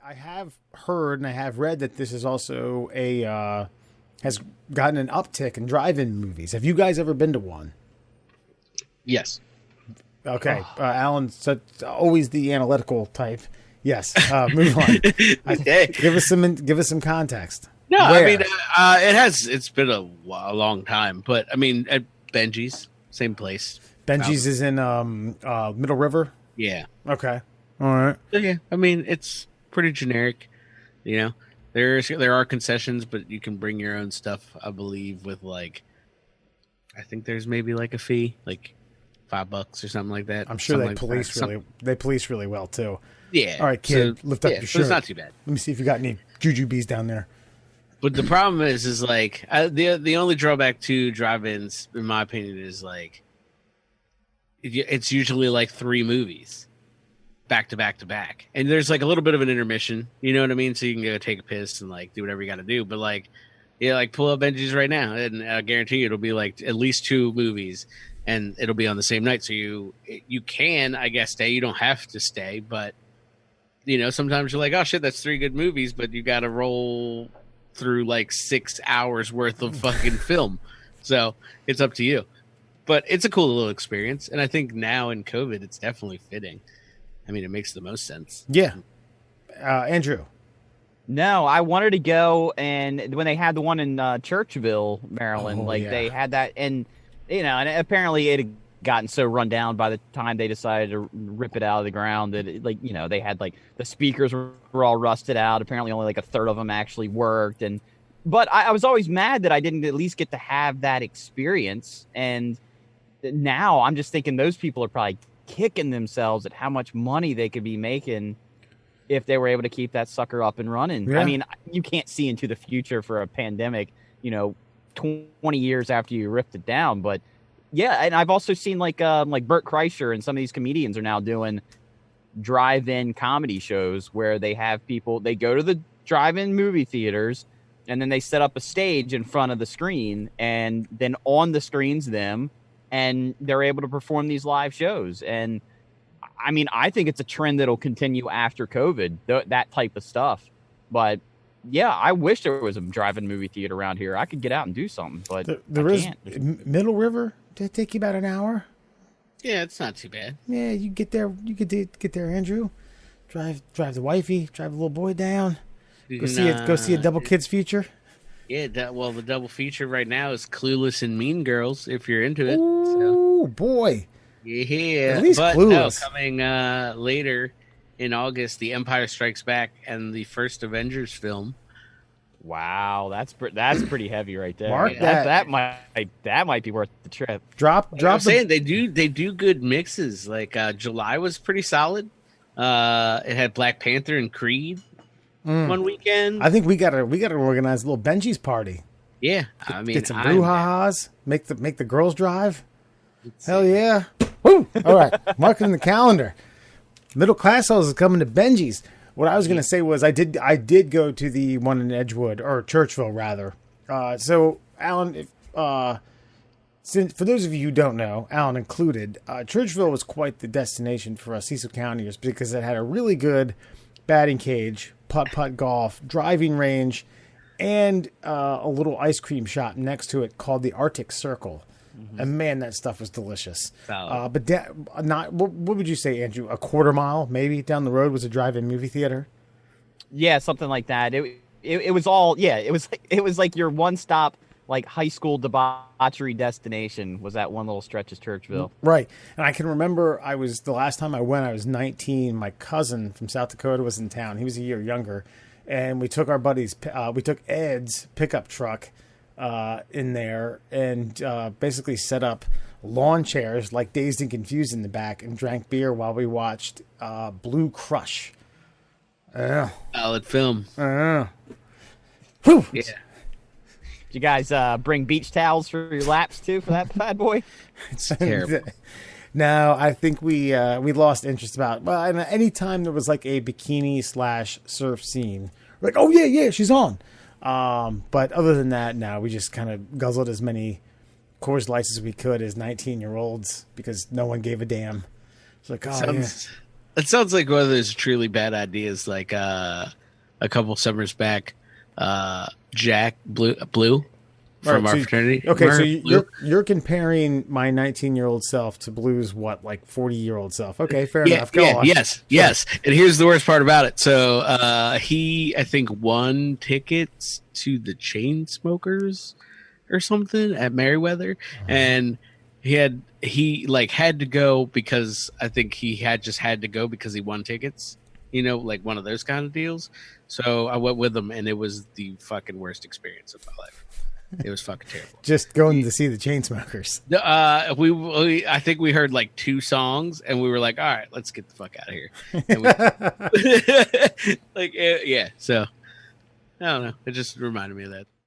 I have heard and I have read that this is also has gotten an uptick in drive-in movies. Have you guys ever been to one? Yes. Okay, Alan's always the analytical type. Yes, move on. Hey. Give us some context. No, Where? I mean, it's been a long time, but I mean, at Benji's, same place. Benji's is in Middle River. Yeah. Okay, all right. So, yeah, I mean, it's pretty generic. You know, there are concessions, but you can bring your own stuff. I believe with I think there's maybe like a fee, like $5 or something like that. I'm sure they police really well too. Yeah. All right, kid, lift up your so shirt. it's not too bad. Let me see if you got any jujubes down there. But the problem is the only drawback to drive-ins, in my opinion, is it's usually like 3 movies back to back to back, and there's like a little bit of an intermission. You know what I mean? So you can go take a piss and do whatever you got to do. But pull up Benji's right now, and I guarantee you it'll be like at least 2 movies, and it'll be on the same night. So you can, I guess, stay. You don't have to stay, but sometimes you're like, oh shit, that's 3 good movies, but you got to roll through 6 hours worth of fucking film. So it's up to you. But it's a cool little experience. And I think now in COVID, it's definitely fitting. I mean, it makes the most sense. Yeah. Andrew. No, I wanted to go, and when they had the one in Churchville, Maryland, they had that, and and apparently it had gotten so run down by the time they decided to rip it out of the ground that they had the speakers were all rusted out. Apparently only a third of them actually worked, but I was always mad that I didn't at least get to have that experience. And now I'm just thinking those people are probably kicking themselves at how much money they could be making if they were able to keep that sucker up and running. Yeah. I mean, you can't see into the future for a pandemic, 20 years after you ripped it down, but yeah, and I've also seen like Bert Kreischer and some of these comedians are now doing drive-in comedy shows where they have people, they go to the drive-in movie theaters and then they set up a stage in front of the screen, and then on the screen's them, and they're able to perform these live shows. And I mean, I think it's a trend that'll continue after COVID, that type of stuff. But yeah, I wish there was a drive-in movie theater around here. I could get out and do something, but there is Middle River. Did it take you about an hour? Yeah, it's not too bad. Yeah, you get there. You could get there, Andrew. Drive the wifey. Drive the little boy down. Go see a double kids feature. Yeah, the double feature right now is Clueless and Mean Girls. If you're into it. Oh boy. Yeah, at least Clueless. No, coming later in August, The Empire Strikes Back and the first Avengers film. Wow, that's pretty heavy right there. Mark that might be worth the trip. I'm saying they do good mixes. July was pretty solid. It had Black Panther and Creed one weekend. I think we gotta organize a little Benji's party. Yeah, get some brouhahas. Make the girls drive. Hell yeah! Woo! All right, mark it in the calendar. Middle Classholes is coming to Benji's. What I was going to say was I did go to the one in Edgewood, or Churchville rather. So Alan, since for those of you who don't know, Alan included, Churchville was quite the destination for us Cecil Countyers because it had a really good batting cage, putt golf, driving range, and a little ice cream shop next to it called the Arctic Circle. Mm-hmm. And man, that stuff was delicious. But what would you say, Andrew? A quarter mile, maybe down the road, was a drive-in movie theater. Yeah, something like that. It was all it was like your one-stop high school debauchery destination was that one little stretch of Churchville. Right, and I can remember the last time I went, I was 19. My cousin from South Dakota was in town. He was a year younger, and we took we took Ed's pickup truck. In there and basically set up lawn chairs like Dazed and Confused in the back and drank beer while we watched Blue Crush. Solid film. Whew. Yeah. Did you guys bring beach towels for your laps too for that bad boy? It's terrible. No, I think we lost interest and any time there was a bikini / surf scene, we're like, oh yeah, she's on. But other than that, no, we just kind of guzzled as many Coors Lights as we could as 19-year-olds because no one gave a damn. It's like, It sounds like one of those truly bad ideas. Like a couple summers back, Jack Blue from our fraternity. Okay, so Blue? you're comparing my 19-year-old self to Blue's 40-year-old self. Okay, fair enough. Go on. Yes. And here's the worst part about it. So he, I think, won tickets to the Chainsmokers or something at Merriweather, and he had to go because I think he had to go because he won tickets. Like one of those kind of deals. So I went with him, and it was the fucking worst experience of my life. It was fucking terrible. Just going to see the Chainsmokers. I think we heard like 2 songs, and we were like, "All right, let's get the fuck out of here." And yeah. So I don't know. It just reminded me of that.